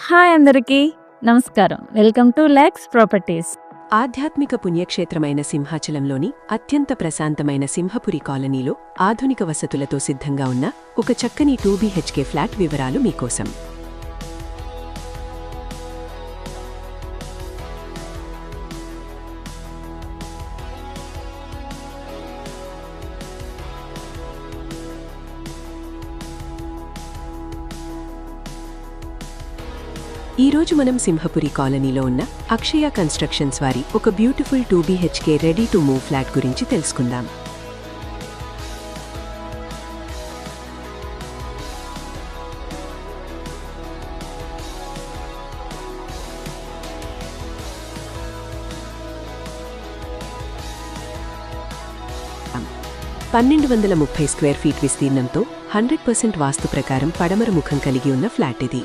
Hi అందరికీ నమస్కారం. Welcome to Lex properties. ఆధ్యాత్మిక పుణ్యక్షేత్రమైన సింహాచలంలోని అత్యంత ప్రశాంతమైన సింహపురి కాలనీలో ఆధునిక వసతులతో సిద్ధంగా ఉన్న ఒక చక్కని 2 BHK ఫ్లాట్ వివరాలు మీకోసం. ఈరోజు మనం సింహపురి కాలనీలో ఉన్న అక్షయ కన్స్ట్రక్షన్స్ వారి ఒక beautiful 2 BHK ready to move flat గురించి తెలుసుకుందాం. $1,230 స్క్వేర్ ఫీట్ విస్తీర్ణంతో 100% వాస్తు ప్రకారం పడమర ముఖం కలిగి ఉన్న ఫ్లాట్ ఇది.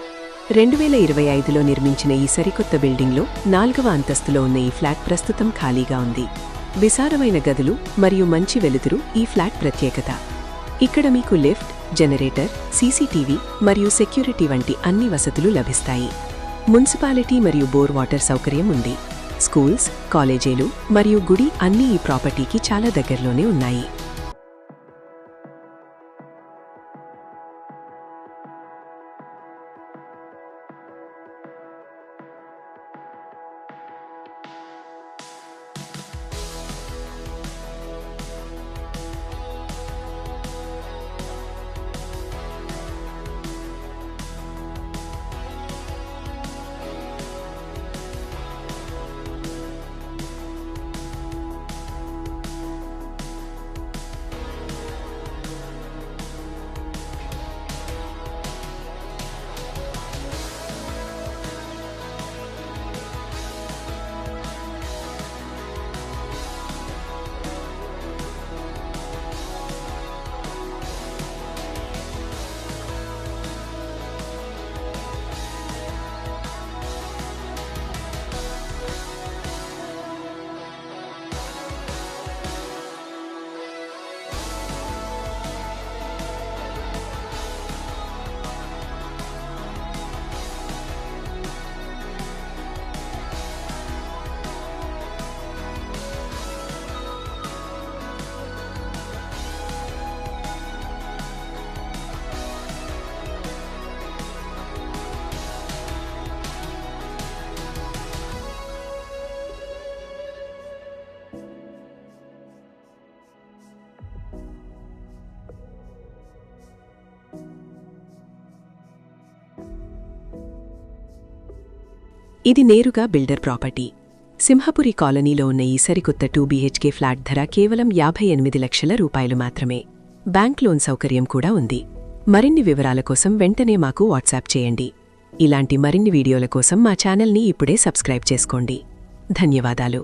2025లో నిర్మించిన ఈ సరికొత్త బిల్డింగ్లో 4వ అంతస్తులో ఉన్న ఈ ఫ్లాట్ ప్రస్తుతం ఖాళీగా ఉంది. విశాలమైన గదులు మరియు మంచి వెలుతురు ఈ ఫ్లాట్ ప్రత్యేకత. ఇక్కడ మీకు లిఫ్ట్, జనరేటర్, సీసీటీవీ మరియు సెక్యూరిటీ వంటి అన్ని వసతులు లభిస్తాయి. మున్సిపాలిటీ మరియు బోర్ వాటర్ సౌకర్యం ఉంది. స్కూల్స్, కాలేజీలు మరియు గుడి అన్నీ ఈ ప్రాపర్టీకి చాలా దగ్గరలోనే ఉన్నాయి. ఇది నేరుగా బిల్డర్ ప్రాపర్టీ. సింహపురి కాలనీలో ఉన్న ఈ సరికొత్త 2 BHK ఫ్లాట్ ధర కేవలం 58 లక్షల రూపాయలు మాత్రమే. బ్యాంక్ లోన్ సౌకర్యం కూడా ఉంది. మరిన్ని వివరాల కోసం వెంటనే మాకు వాట్సాప్ చేయండి. ఇలాంటి మరిన్ని వీడియోల కోసం మా ఛానల్ని ఇప్పుడే సబ్స్క్రైబ్ చేసుకోండి. ధన్యవాదాలు.